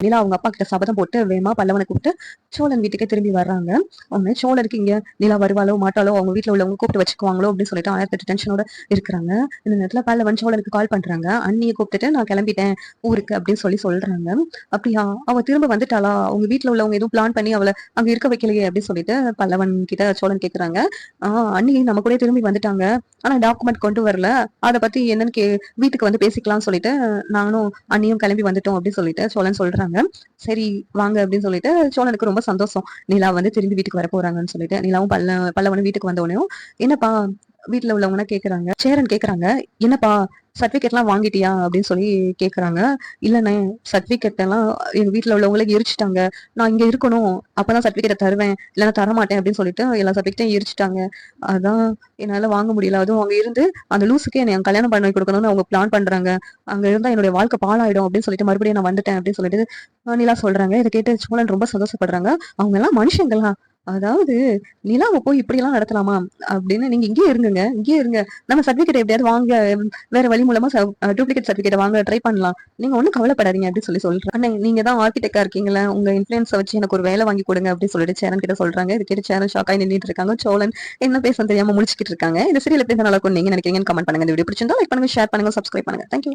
நிலா அவங்க அப்பா கிட்ட சபதம் போட்டு வேகமா பல்லவனை கூப்பிட்டு சோழன் வீட்டுக்கே திரும்பி வர்றாங்க. அவங்க சோழருக்கு இங்க நிலா வருவாளோ மாட்டாளோ, அவங்க வீட்டுல உள்ளவங்க கூப்பிட்டு வச்சுக்குவாங்களோ அப்படின்னு சொல்லிட்டு 1008 டென்ஷனோட இருக்கிறாங்க. இந்த நேரத்துல பல்லவன் சோழனுக்கு கால் பண்றாங்க. அண்ணியை கூப்பிட்டுட்டு நான் கிளம்பிட்டேன் ஊருக்கு அப்படின்னு சொல்றாங்க. அப்படியா, அவ திரும்ப வந்துட்டாளா? அவங்க வீட்டுல உள்ளவங்க எதுவும் பிளான் பண்ணி அவளை அங்க இருக்க வைக்கலையே அப்படின்னு சொல்லிட்டு பல்லவன் கிட்ட சோழன் கேக்குறாங்க. அண்ணி நம்ம கூட திரும்பி வந்துட்டாங்க, ஆனா டாக்குமெண்ட் கொண்டு வரல. அதை பத்தி என்னன்னு வீட்டுக்கு வந்து பேசிக்கலாம்னு சொல்லிட்டு நானும் அண்ணியும் கிளம்பி வந்துட்டோம் அப்படின்னு சொல்லிட்டு சோழன் சொல்றாங்க. சரி வாங்க அப்படின்னு சொல்லிட்டு சோழனுக்கு ரொம்ப சந்தோஷம். நிலா வந்து திரும்பி வீட்டுக்கு வர போறாங்கன்னு சொல்லிட்டு நிலாவும் பல்லவனும் வீட்டுக்கு வந்த உடனே என்னப்பா வீட்டுல உள்ளவங்க கேக்குறாங்க. சேரன் கேக்குறாங்க, என்னப்பா சர்டிபிகேட் எல்லாம் வாங்கிட்டியா அப்படின்னு சொல்லி கேக்குறாங்க. இல்லண்ணே, சர்டிபிகேட் எல்லாம் எங்க வீட்டுல உள்ளவங்களே எரிச்சுட்டாங்க. நான் இங்க இருக்கணும், அப்பதான் சர்டிபிகேட் தருவேன், இல்லைன்னா தரமாட்டேன் அப்படின்னு சொல்லிட்டு எல்லா சர்டிபிகேட்டையும் எரிச்சுட்டாங்க. அதான் என்னால வாங்க முடியல. அதுவும் அவங்க இருந்து அந்த லூசுக்கே என்னை கல்யாணம் பண்ணி கொடுக்கணும்னு அவங்க பிளான் பண்றாங்க. அங்க இருந்தா என்னுடைய வாழ்க்கை பாழாயிடும் அப்படின்னு சொல்லிட்டு மறுபடியும் நான் வந்துட்டேன் அப்படின்னு சொல்லிட்டு நிலா சொல்றாங்க. இதை கேட்டு சோழன் ரொம்ப சந்தோஷப்படுறாங்க. அவங்க எல்லாம் மனுஷங்களா? அதாவது நிலாவை போய் இப்படி எல்லாம் நடத்தலாமா அப்படின்னு, நீங்க இங்கேயே இருங்க, இங்கேயே இருங்க, நம்ம சர்டிபிகேட் எப்படியாவது வாங்க, வேற வழி மூலமா டூப்ளிகேட் சர்டிபிகேட் வாங்க ட்ரை பண்ணலாம், நீங்க ஒன்னும் கவலைப்படாதீங்க அப்படின்னு சொல்றேன். அண்ணே, நீங்க தான் ஆர்கிடெக்டா இருக்கீங்களா, உங்க இன்ஃபுளுன்ஸை வச்சு எனக்கு ஒரு வேலை வாங்கி கொடுங்க அப்படின்னு சொல்லிட்டு சேரன் கிட்ட சொல்றாங்க. இது கேட்டு சேரன் ஷாக் ஆகி நின்றுட்டு இருக்காங்க. சோழன் என்ன பேச தெரியாம முழிச்சுக்கிட்டு இருக்காங்க. இந்த சீரியல் எப்படி நல்லா இருக்கும் நீங்க நினைக்கிறீங்கன்னு கமெண்ட் பண்ணுங்க. இந்த வீடியோ பிடிச்சிருந்தா லைக் பண்ணுங்க, ஷேர் பண்ணுங்க, சப்ஸ்கிரைப் பண்ணுங்க. தேங்க்யூ.